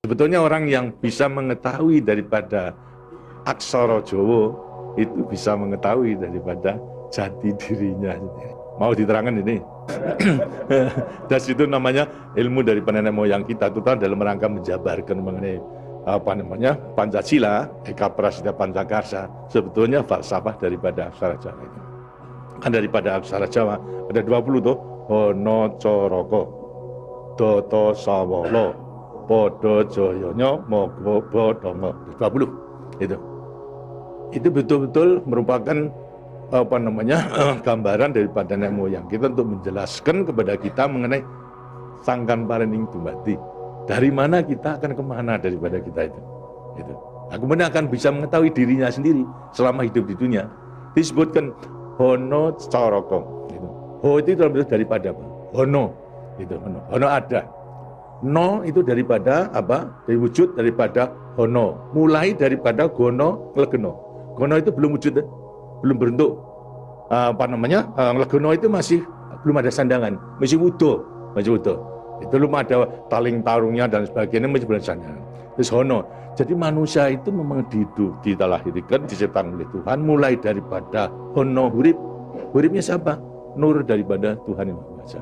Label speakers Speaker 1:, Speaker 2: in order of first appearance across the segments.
Speaker 1: Sebetulnya orang yang bisa mengetahui daripada aksara Jawa itu bisa mengetahui daripada jati dirinya sendiri. Mau diterangkan ini? Dan itu namanya ilmu dari nenek moyang kita itu dalam rangka menjabarkan mengenai Pancasila, Eka Prasida Pancakarsa, sebetulnya falsafah daripada aksara Jawa itu. Kan daripada aksara Jawa ada 20 tuh, Hono Coroko, Doto Sawolo, Podo Joyono, Mogo Bodongo, 20 itu. Itu betul-betul merupakan gambaran daripada nenek moyang kita untuk menjelaskan kepada kita mengenai sangkan parening dumati. Dari mana kita akan kemana daripada kita itu. Nah, kemudian akan bisa mengetahui dirinya sendiri selama hidup di dunia. Disebutkan Hono Coroko. Ho itu daripada apa? Hono. Hono. Hono ada. No itu daripada apa? Dari wujud daripada Hono. Mulai daripada Gono Legeno. Gono itu belum wujud, belum berbentuk. Legono itu masih belum ada sandangan, masih utuh. Itu belum ada taling tarungnya dan sebagainya, masih belum sandangan. Terus Hono. Jadi manusia itu memang dilahirkan, diciptakan oleh Tuhan mulai daripada Hono hurip. Huripnya siapa? Nur daripada Tuhan Yang Maha Kuasa.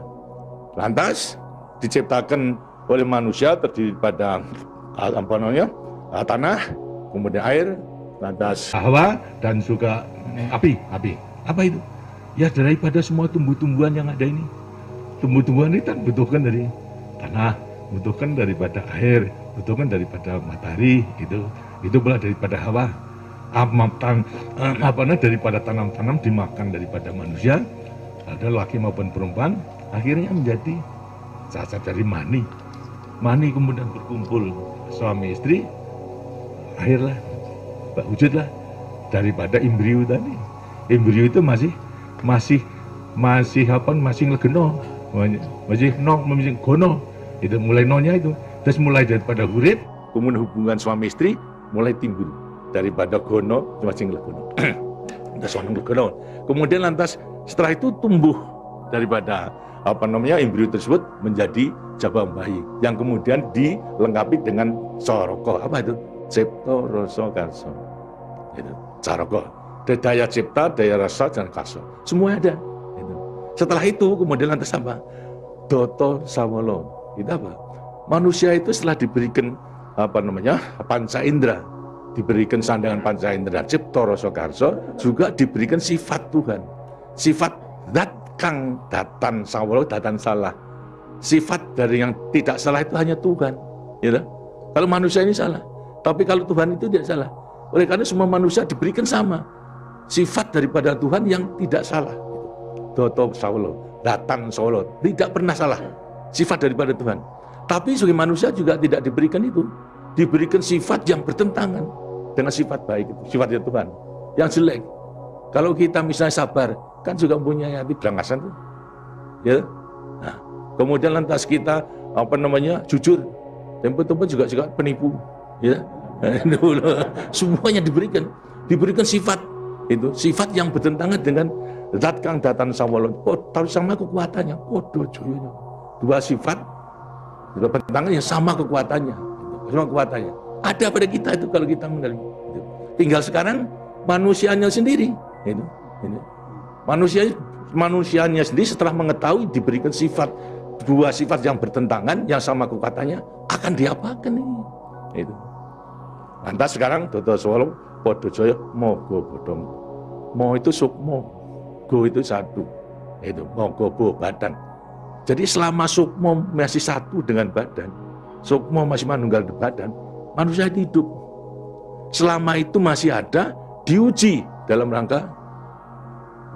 Speaker 1: Lantas diciptakan oleh manusia terdiri pada tanah, kemudian air, lantas hawa dan juga api. Apa itu? Ya daripada semua tumbuh-tumbuhan yang ada ini. Tumbuh-tumbuhan ini kan butuhkan dari tanah, butuhkan daripada air, butuhkan daripada matahari, itu pula daripada hawa. Daripada tanam-tanam dimakan daripada manusia, ada laki maupun perempuan, akhirnya menjadi cacat dari mani. Mani kemudian berkumpul suami istri, akhirlah wujudlah daripada embrio tadi. Embrio itu masih legeno, masih gono. Itu mulai nonya itu. Terus mulai daripada hurip, kemudian hubungan suami istri mulai timbul daripada gono masih legono. Kemudian lantas setelah itu tumbuh daripada embrio tersebut menjadi jabang bayi yang kemudian dilengkapi dengan soroko. Apa itu? Cipta rasa karsa. Itu caroko. Daya cipta, daya rasa dan karsa. Semua ada. Itu. Setelah itu kemudian lantas apa? Doto sawolo. Itu apa? Manusia itu setelah diberikan panca indera, diberikan sandangan panca indera, cipta rasa karsa, juga diberikan sifat Tuhan. Sifat zat kang datan sawolo, datan salah. Sifat dari yang tidak salah itu hanya Tuhan. Ya, kalau manusia ini salah, tapi kalau Tuhan itu tidak salah. Oleh karena semua manusia diberikan sama sifat daripada Tuhan yang tidak salah. Doto sawolo, datan sawolo, tidak pernah salah. Sifat daripada Tuhan. Tapi sebagai manusia juga tidak diberikan itu. Diberikan sifat yang bertentangan dengan sifat baik itu, sifatnya Tuhan. Yang jelek. Kalau kita misalnya sabar, kan juga punya hati berangasan tuh. Ya. Nah, kemudian lantas kita jujur, tempo-tempo juga penipu, ya. Semuanya diberikan sifat itu, sifat yang bertentangan dengan zat kang datan sawolo. Tahu sama kekuatannya, podo joyonya. Dua sifat bertentangan yang sama kekuatannya, ada pada kita itu kalau kita mengenali. Tinggal sekarang manusianya sendiri, manusianya sendiri setelah mengetahui diberikan dua sifat yang bertentangan yang sama kekuatannya, akan diapakan ini? Itu. Lantas sekarang Doto Sawolo, Podo Joyo, Mogo Bodong. Mo itu sukmo, go itu satu, itu Mogo Bo badan. Jadi selama sukmo masih satu dengan badan, sukmo masih manunggal di badan, manusia hidup. Selama itu masih ada, diuji dalam rangka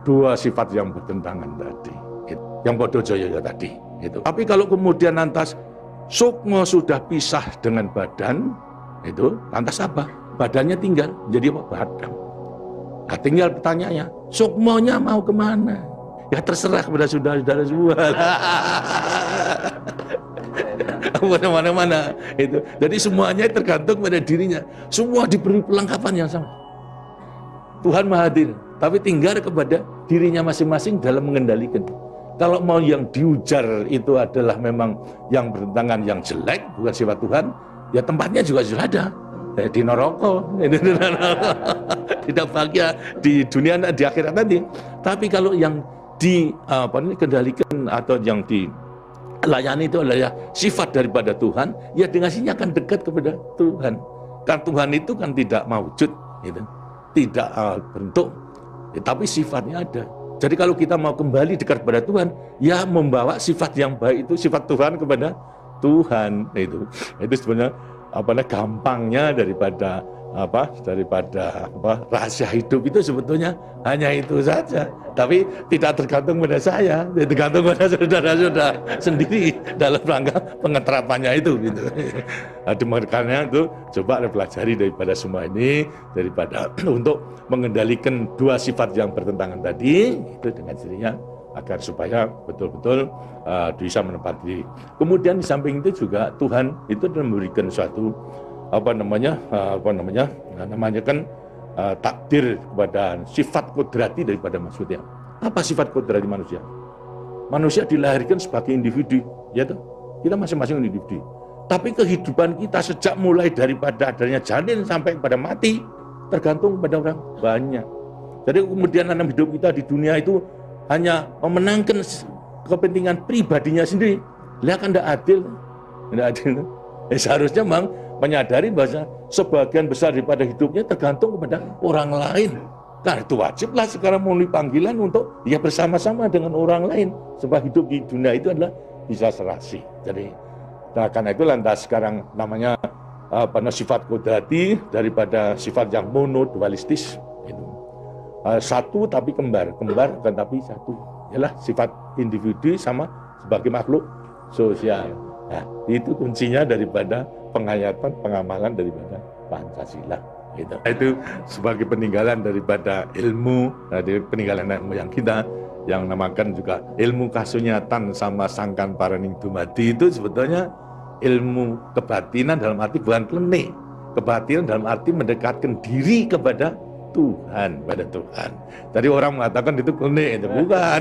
Speaker 1: dua sifat yang bertentangan tadi, yang Podo Joyo tadi. Itu. Tapi kalau kemudian lantas sukmo sudah pisah dengan badan, itu lantas apa? Badannya tinggal jadi apa? Badan. Nah, tinggal pertanyaannya, sukmonya mau kemana? Ya terserah kepada saudara-saudara semua. Mana-mana itu. Jadi semuanya tergantung pada dirinya. Semua diberi perlengkapan yang sama. Tuhan Maha Hadir, tapi tinggal kepada dirinya masing-masing dalam mengendalikan. Kalau mau yang diujar itu adalah memang yang bertentangan, yang jelek, bukan sifat Tuhan, ya tempatnya juga sudah ada. Di neraka, tidak bahagia di dunia di akhirat nanti. Tapi kalau yang dikendalikan atau yang dilayani itu adalah sifat daripada Tuhan, ya dikasihnya akan dekat kepada Tuhan. Karena Tuhan itu kan tidak mawujud, gitu. Tidak bentuk, tapi sifatnya ada. Jadi kalau kita mau kembali dekat kepada Tuhan, ya membawa sifat yang baik itu, sifat Tuhan kepada Tuhan itu sebenarnya gampangnya daripada rahasia hidup itu sebetulnya hanya itu saja. Tapi tidak tergantung pada saya, tergantung pada saudara-saudara sendiri dalam rangka pengeterapannya itu gitu. Makanya itu coba pelajari daripada semua ini, daripada untuk mengendalikan dua sifat yang bertentangan tadi itu dengan dirinya, agar supaya betul-betul bisa menempati diri. Kemudian di samping itu juga Tuhan itu memberikan suatu takdir kepada sifat kodrati daripada manusia. Apa sifat kodrati manusia? Manusia dilahirkan sebagai individu, ya toh? Kita masing-masing individu. Tapi kehidupan kita sejak mulai daripada adanya janin sampai pada mati tergantung pada orang banyak. Jadi kemudian dalam hidup kita di dunia itu hanya memenangkan kepentingan pribadinya sendiri. Lihat kan tidak adil. Seharusnya memang menyadari bahwa sebagian besar daripada hidupnya tergantung kepada orang lain. Karena itu wajiblah sekarang melalui panggilan untuk ya bersama-sama dengan orang lain. Sebab hidup di dunia itu adalah bisa serasi. Jadi karena itu lantas sekarang namanya sifat kodrati daripada sifat yang monodualistis. Satu tapi kembar akan tapi satu. Ialah sifat individu sama sebagai makhluk sosial. Nah, itu kuncinya daripada penghayatan, pengamalan daripada Pancasila. Itu sebagai peninggalan daripada ilmu, dari peninggalan moyang kita yang namakan juga ilmu kasunyatan sama sangkan paraning dumadi. Itu sebetulnya ilmu kebatinan dalam arti bukan klenik. Kebatinan dalam arti mendekatkan diri kepada Tuhan, pada Tuhan. Tadi orang mengatakan itu klenik, itu bukan.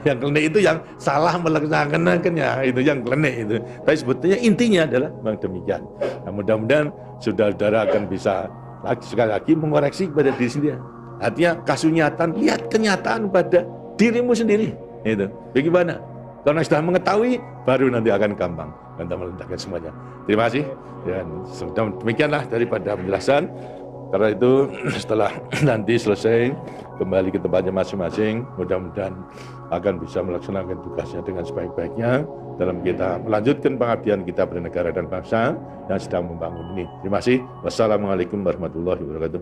Speaker 1: Yang klenik itu yang salah melaksanakannya, itu yang klenik itu. Tapi sebetulnya intinya adalah memang demikian. Nah, mudah-mudahan saudara-saudara akan bisa sekali lagi mengoreksi kepada diri sendiri. Artinya kasunyatan, lihat kenyataan pada dirimu sendiri. Itu. Bagaimana? Karena sudah mengetahui, baru nanti akan gampang untuk meletakkan semuanya. Terima kasih. Dan demikianlah daripada penjelasan. Karena itu setelah nanti selesai kembali ke tempatnya masing-masing, mudah-mudahan akan bisa melaksanakan tugasnya dengan sebaik-baiknya dalam kita melanjutkan pengabdian kita pada negara dan bangsa yang sedang membangun ini. Terima kasih. Wassalamualaikum warahmatullahi wabarakatuh.